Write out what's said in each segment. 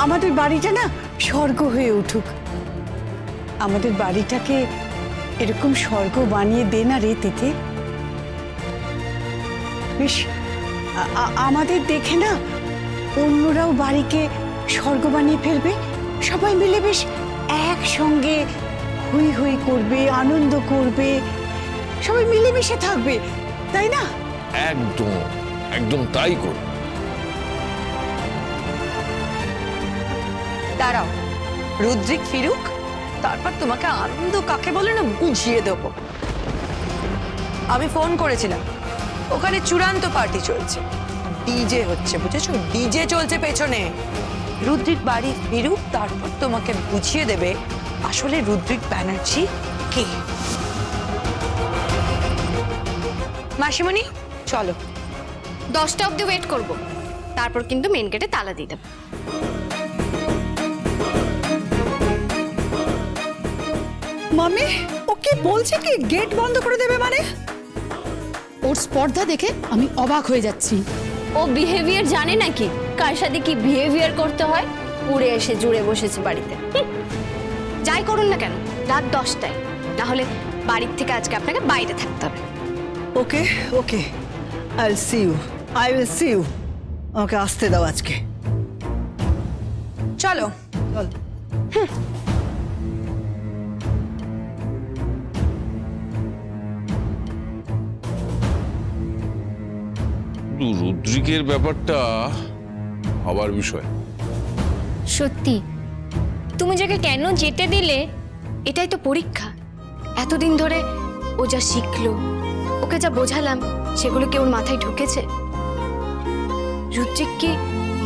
আমাদের বাড়িটা না স্বর্গ হয়ে উঠুক। আমাদের বাড়িটাকে এরকম স্বর্গ বানিয়ে দে না রে তিথি। বেশ আমাদের দেখে না অন্যরাও বাড়িকে স্বর্গ বানিয়ে ফেলবে। সবাই মিলে বেশ একসঙ্গে হই হই করবে, আনন্দ করবে, সবাই মিলেমিশে থাকবে, তাই না? একদম একদম তাই কর। দাঁড়াও, রুদ্রিক ফিরুক, তারপর তোমাকে আনন্দ কাকে বলে না বুঝিয়ে দেবো। আমি ফোন করেছিলাম, ওখানে চূড়ান্ত পার্টি চলছে, ডিজে হচ্ছে, বুঝেছো? ডিজে চলছে পেছনে। রুদ্রিক বাড়ি ফিরুক, তারপর তোমাকে বুঝিয়ে দেবে আসলে রুদ্রিক ব্যানার্জি কে। মাসিমণি চলো। 10টা অবধি ওয়েট করব, তারপর কিন্তু মেন গেটে তালা দিয়ে দেব। মামি ও কি বলছে কি গেট বন্ধ করে দেবে মানে? ওর স্পর্ধা দেখে আমি অবাক হয়ে যাচ্ছি। ও বিহেভিয়ার জানে নাকি কার সাথে কি বিহেভিয়ার করতে হয়? উড়ে এসে জুড়ে বসেছে বাড়িতে। যাই করুন না কেন রাত 10টায়, না হলে বাড়ির থেকে আজকে আপনাকে বাইরে থাকতে হবে। Okay okay, I will see you, I will see you. আমাকে আসতে দাও আজকে। চলো চল। রুদ্রিকের ব্যাপারটা আবার বিষয়। সত্যি তুমি যাকে কেন যেতে দিলে? এটাই তো পরীক্ষা। এতদিন ধরে ও যা শিখলো, ওকে যা বোঝালাম, সেগুলো কি ওর মাথায় ঢুকেছে? রুদ্রিক কি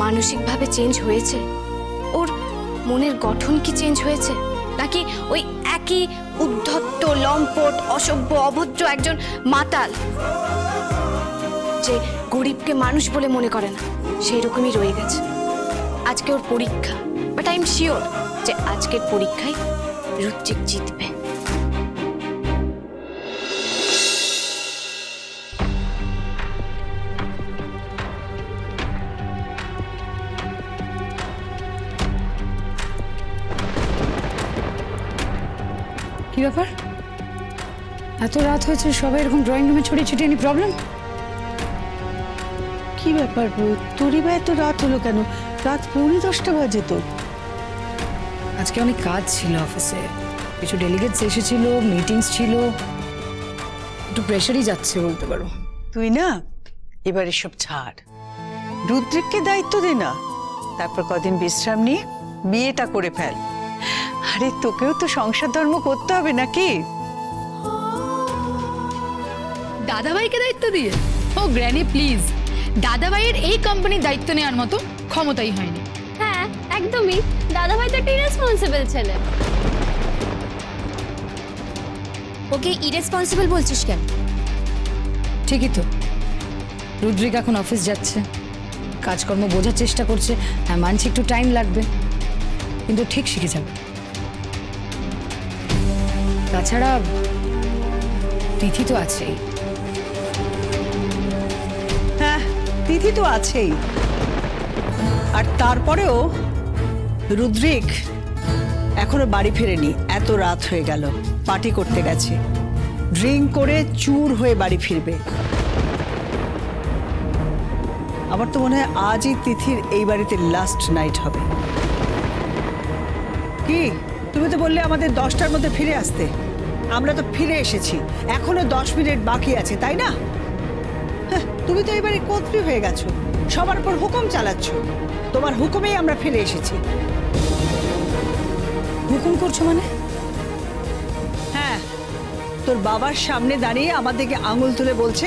মানসিকভাবে চেঞ্জ হয়েছে? ওর মনের গঠন কি চেঞ্জ হয়েছে, নাকি ওই একই উদ্ধত্ত, লম্পট, অসভ্য, অভদ্র একজন মাতাল যে গরিবকে মানুষ বলে মনে করে না, সেই রকমই রয়ে গেছে? আজকে ওর পরীক্ষা, বাট আই এম শিওর যে আজকের পরীক্ষায় রুদ্রিক জিতবে। কি ব্যাপার? এত রাত হয়েছে, সবাই এরকম ড্রয়িং রুমে ছড়িয়ে ছিটিয়ে নি, প্রবলেম? কি ব্যাপার তোরই বা এত রাত হলো কেন? রাত 10:45 বাজে তো। আজকে অনেক কাজ ছিল অফিসে, কিছু ডেলিগেটস এসেছিল, মিটিংস ছিল, একটু প্রেশারই যাচ্ছে বলতে পারো। তুই না এবার এসব ছাড়, রুদ্রিককে দায়িত্ব দে না, তারপর কদিন বিশ্রাম নিয়ে বিয়েটা করে ফেল। আরে তোকেও তো সংসার ধর্ম করতে হবে নাকি? দাদাভাইকে দায়িত্ব দিয়ে? ও গ্র্যানি প্লিজ, দাদাভাইয়ের এই কোম্পানির দায়িত্ব নেওয়ার মতো ক্ষমতাই হয়নি। হ্যাঁ একদমই, দাদাভাই তো একটা ইরেসপন্সিবল ছেলে। ওকে ইরেসপন্সিবল বলছিস কেন? ঠিকই তো, রুদ্রিক এখন অফিস যাচ্ছে, কাজকর্ম বোঝার চেষ্টা করছে। হ্যাঁ মানছি একটু টাইম লাগবে, কিন্তু ঠিক শিখে যাবে। তাছাড়া তিথি তো আছেই। হ্যাঁ তিথি তো আছেই, আর তারপরেও রুদ্রিক এখনো বাড়ি ফেরেনি। এত রাত হয়ে গেল, পার্টি করতে গেছে, ড্রিঙ্ক করে চুর হয়ে বাড়ি ফিরবে। আমার তো মনে হয় আজই তিথির এই বাড়িতে লাস্ট নাইট হবে। কি তুমি তো বললে আমাদের 10টার মধ্যে ফিরে আসতে, আমরা তো ফিরে এসেছি, এখনো 10 মিনিট বাকি আছে, তাই না? তুমি তো এবারে কর্ত্রী হয়ে গেছো, সবার উপর হুকুম চালাচ্ছ। তোমার হুকুমেই আমরা ফিরে এসেছি। হুকুম করছো মানে? হ্যাঁ, তোর বাবার সামনে দাঁড়িয়ে আমাদেরকে আঙুল তুলে বলছে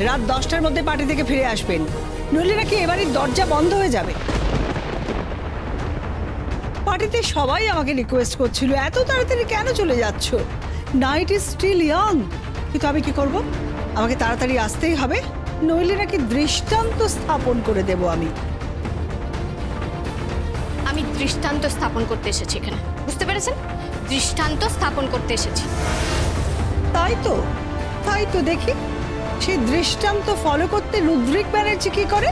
রাত 10টার মধ্যে পার্টি থেকে ফিরে আসবেন, নইলে নাকি এবারে দরজা বন্ধ হয়ে যাবে। পার্টিতে সবাই আমাকে রিকোয়েস্ট করছিল এত তাড়াতাড়ি কেন চলে যাচ্ছ, নাইট ইজ স্টিল ইয়ং। কিন্তু আমি কি করব, আমাকে তাড়াতাড়ি আসতেই হবে, নইলে নাকি দৃষ্টান্ত স্থাপন করে দেব। আমি দৃষ্টান্ত স্থাপন করতে এসেছি এখানে, বুঝতে পেরেছেন? দৃষ্টান্ত স্থাপন করতে এসেছি। তাই তো দেখি সেই দৃষ্টান্ত ফলো করতে রুদ্রিক ব্যানার্জি কি করে,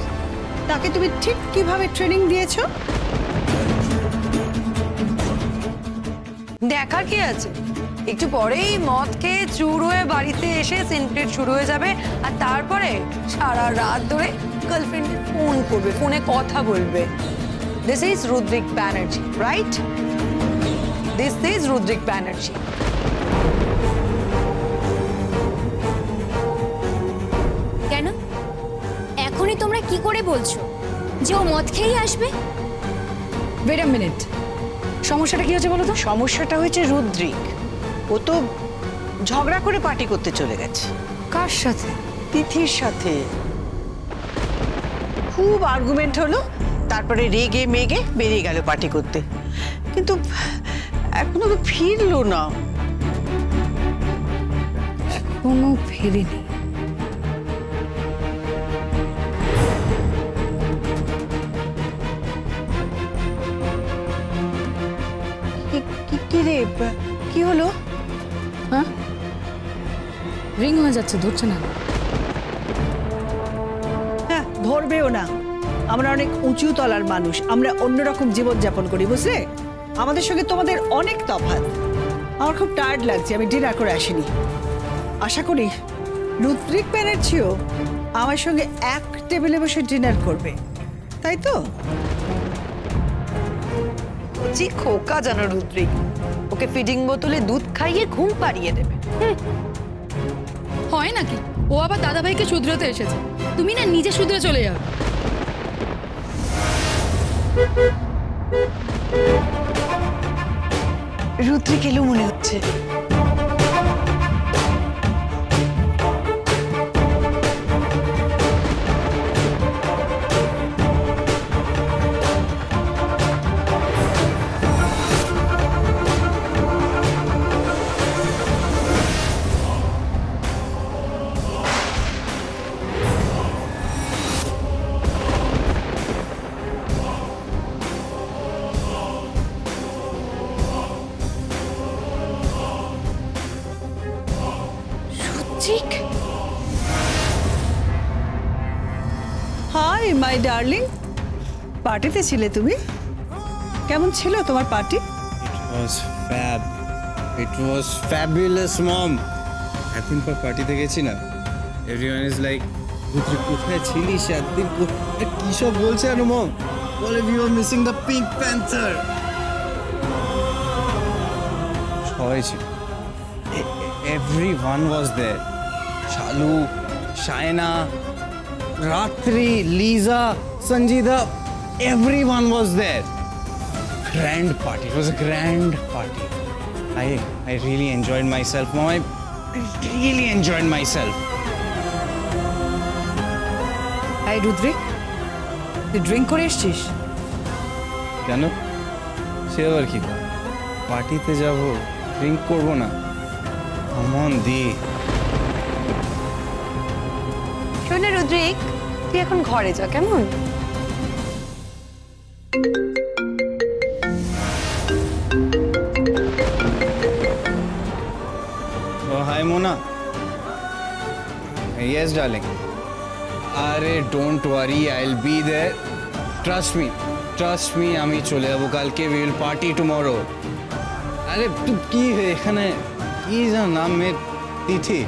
তাকে তুমি ঠিক কিভাবে ট্রেনিং দিয়েছো? দেখার কি আছে? একটু পরেই মদ খেয়ে চুর হয়ে বাড়িতে এসে সিনক্রেট শুরু হয়ে যাবে, আর তারপরে সারা রাত ধরে গার্লফ্রেন্ডে ফোন করবে, ফোনে কথা বলবে। This is Rudrik Banerjee, right? This is Rudrik Banerjee. কেন এখনই তোমরা কি করে বলছো যে ও মদ খেয়েই আসবে? ওয়েট আ মিনিট, সমস্যাটা কি হচ্ছে বলো তো? সমস্যাটা হয়েছে রুদ্রিক। ও তো ঝগড়া করে পার্টি করতে চলে গেছে। কার সাথে? তিথির সাথে খুব আর্গুমেন্ট হলো, তারপরে রেগে মেগে বেরিয়ে গেল পার্টি করতে, কিন্তু এখনো তো ফিরলো না। কোনো ফেরেনি। কি রে, কি হলো? হ্যাঁ, রিং হয়ে যাচ্ছে, ধরছে না। হ্যাঁ, ধরবেও না। আমরা অনেক উঁচু তলার মানুষ, আমরা অন্যরকম জীবনযাপন করি, বুঝলে? আমাদের সঙ্গে তোমাদের অনেক তফাৎ। আমার খুব টায়ার্ড লাগছে, আমি ডিনার করে আসিনি। আশা করি রুদ্রিক ব্যানার্জিও আমার সঙ্গে এক টেবিলে বসে ডিনার করবে, তাই তো? জি খোকা জানো রুদ্রিক, ওকে ফিডিং বোতলে দুধ খাইয়ে ঘুম পাড়িয়ে দেবে। হয় নাকি? ও আবার দাদাভাইকে শুধরাতে এসেছে, তুমি না নিজে শুধরে চলে যাও। রুদ্রিক এলো মনে হচ্ছে। হাই মাই ডার্লিং, পার্টিতে ছিলে তুমি? কেমন ছিল তোমার party? was fab. It was fabulous, mom. একদিন পর পার্টিতে গেছি না, everyone is like, "রুদ্র কোথায় ছিলিস একদিন? কি সব বলছে আনু মম? বলে we were missing the Pink Panther." সবাই ছিল, everyone was there. শালু, শায়না, রাত্রি, Liza, Sanjida, everyone was there. Grand party. It was a grand party. I really enjoyed myself, Mom. I really enjoyed myself. এই রুদ্রিক, তুই ড্রিঙ্ক করে এসছিস? কেন? সে আবার কি? পার্টিতে যাব, ড্রিঙ্ক করব না? আমন দি। শোনে রুদ্রিক, তুই এখন ঘরে যা, কেমন? Oh, hi, Mona. Yes, darling. Arey, don't worry. I'll be there. Trust me. Trust me. আমি চলে যাব কালকে. We will party tomorrow. আরে তুই কি এখানে কি যেন নাম মেয়ে তিথি?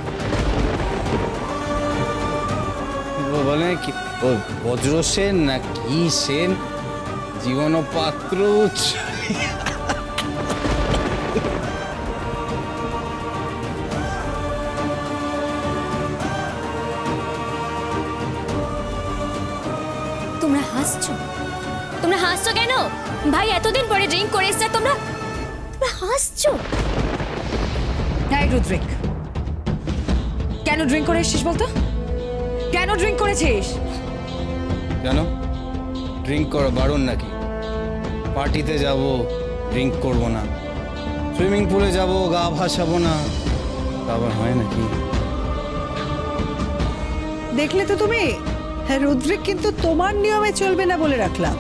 বলে কি ও বজ্র সেন না কি সেন? জীবন পাত্র। তোমরা হাসছো? তোমরা হাসছো কেন? ভাই এতদিন পরে ড্রিঙ্ক করে এসেছে, তোমরা হাসছো? এই রুদ্রিক, কেন ড্রিঙ্ক করে এসেছিস বলতো? কেন ড্রিঙ্ক করেছিস? কেন ড্রিঙ্ক করা বারণ নাকি? পার্টিতে যাব, ড্রিঙ্ক করব না। সুইমিং পুলে যাব, গা ভাসাবো না, আবার হয় নাকি? দেখলে তো তুমি, হ্যাঁ রুদ্রিক কিন্তু তোমার নিয়মে চলবে না বলে রাখলাম।